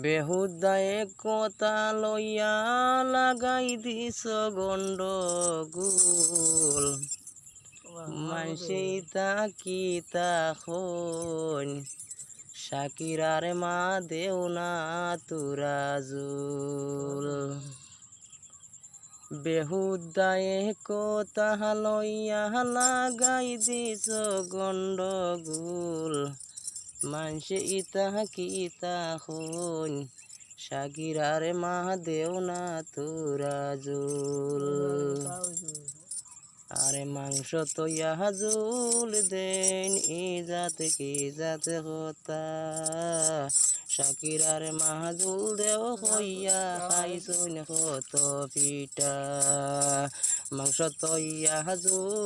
বেহুদায়ে কথা লইয়া লাগাই দিছ গন্ডগোল মানসি তা কি তা হন শাকিরার মা দেও না তোরা জুল বেহুদায়ে কথা লইয়া লাগাই দিছ গন্ডগোল মানসে ইতা কি তা হন শাকিরার মা দেও না তোরা জুল আরে মাংস তো ইহা জুল দেন ইজাত কি জাত হতা শাকিরার মা জুল দেও হইয়া খাইছুন কত পিঠা মাংস তো ইহা জুল